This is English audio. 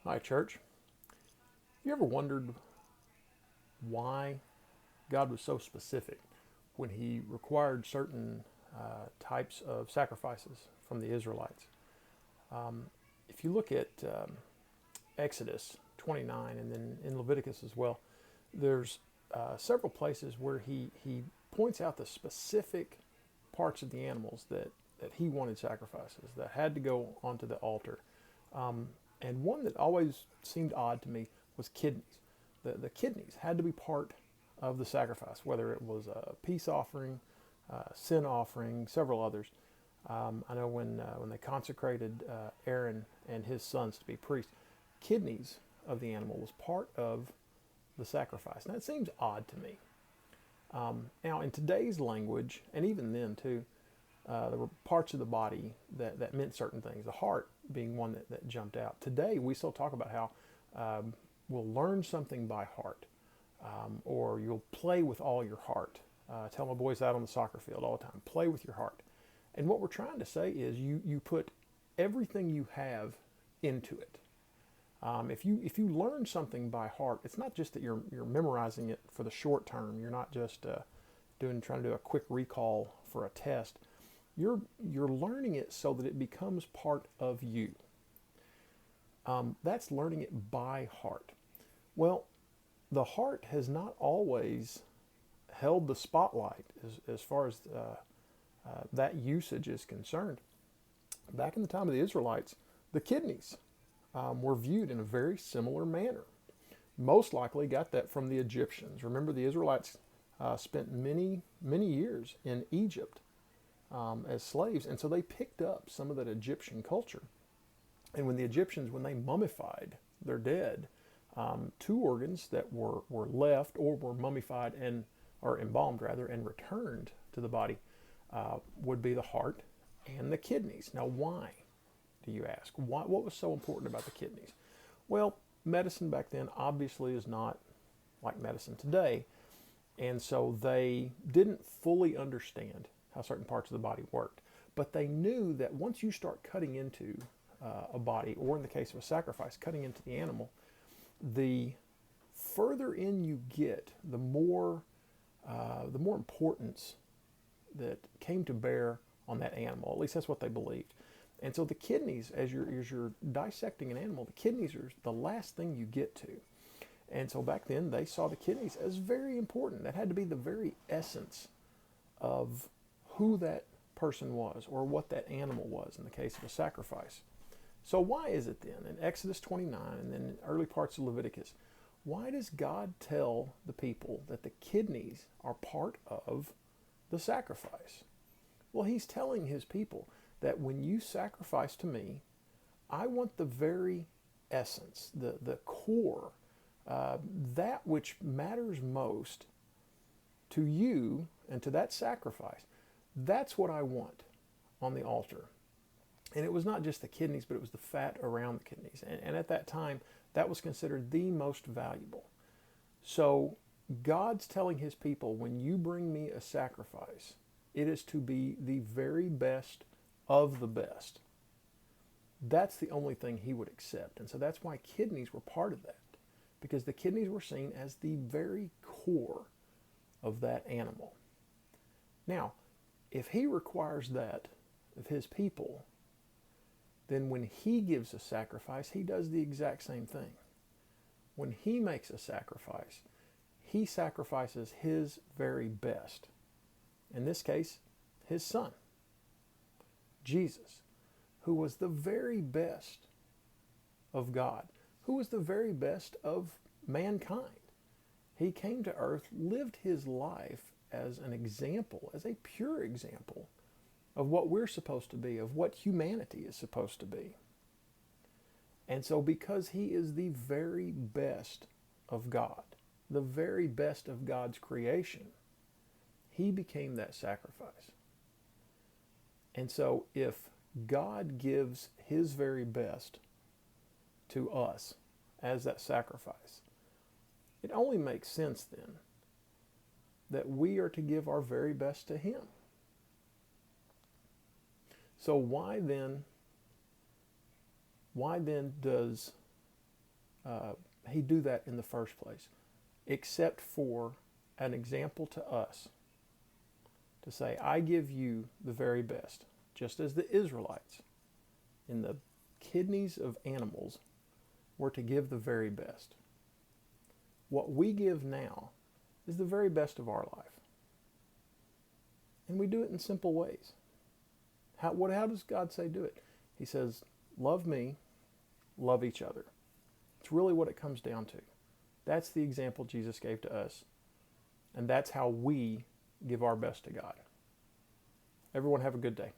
Hi, church. You ever wondered why God was so specific when He required certain types of sacrifices from the Israelites? If you look at Exodus 29 and then in Leviticus as well, there's several places where he points out the specific parts of the animals that He wanted sacrifices that had to go onto the altar. And one that always seemed odd to me was kidneys. The kidneys had to be part of the sacrifice, whether it was a peace offering, sin offering, several others. I know when they consecrated Aaron and his sons to be priests, kidneys of the animal was part of the sacrifice. Now it seems odd to me. Now in today's language, and even then too, there were parts of the body that meant certain things. The heart being one that jumped out. Today we still talk about how we'll learn something by heart, or you'll play with all your heart. Tell my boys out on the soccer field all the time. Play with your heart. And what we're trying to say is you put everything you have into it. If you learn something by heart, it's not just that you're memorizing it for the short term. You're not just trying to do a quick recall for a test. You're learning it so that it becomes part of you. That's learning it by heart. Well, the heart has not always held the spotlight as far as that usage is concerned. Back in the time of the Israelites, the kidneys were viewed in a very similar manner. Most likely got that from the Egyptians. Remember, the Israelites spent many years in Egypt as slaves, and so they picked up some of that Egyptian culture. And when the Egyptians, when they mummified their dead, two organs that were left or were mummified or embalmed rather, and returned to the body would be the heart and the kidneys. Now, why, do you ask? What was so important about the kidneys? Well, medicine back then obviously is not like medicine today, and so they didn't fully understand how certain parts of the body worked. But they knew that once you start cutting into a body, or in the case of a sacrifice, cutting into the animal, the further in you get, the more importance that came to bear on that animal. At least that's what they believed. And so the kidneys, as you're dissecting an animal, the kidneys are the last thing you get to. And so back then they saw the kidneys as very important. That had to be the very essence of who that person was, or what that animal was in the case of a sacrifice. So why is it then in Exodus 29 and then in early parts of Leviticus, why does God tell the people that the kidneys are part of the sacrifice? Well, He's telling His people that when you sacrifice to me, I want the very essence, the core, that which matters most to you and to that sacrifice. That's what I want on the altar. And it was not just the kidneys, but it was the fat around the kidneys. And at that time, that was considered the most valuable. So God's telling His people, when you bring me a sacrifice, it is to be the very best of the best. That's the only thing He would accept. And so that's why kidneys were part of that, because the kidneys were seen as the very core of that animal. Now, if He requires that of His people, then when He gives a sacrifice, He does the exact same thing. When He makes a sacrifice, He sacrifices His very best. In this case, His Son, Jesus, who was the very best of God, who was the very best of mankind. He came to earth, lived His life as an example, as a pure example of what we're supposed to be, of what humanity is supposed to be. And so because He is the very best of God, the very best of God's creation, He became that sacrifice. And so if God gives His very best to us as that sacrifice, it only makes sense then that we are to give our very best to Him. So why then does he'd do that in the first place, except for an example to us to say, I give you the very best, just as the Israelites in the kidneys of animals were to give the very best. What we give now is the very best of our life. And we do it in simple ways. How does God say do it? He says, love me, love each other. It's really what it comes down to. That's the example Jesus gave to us. And that's how we give our best to God. Everyone have a good day.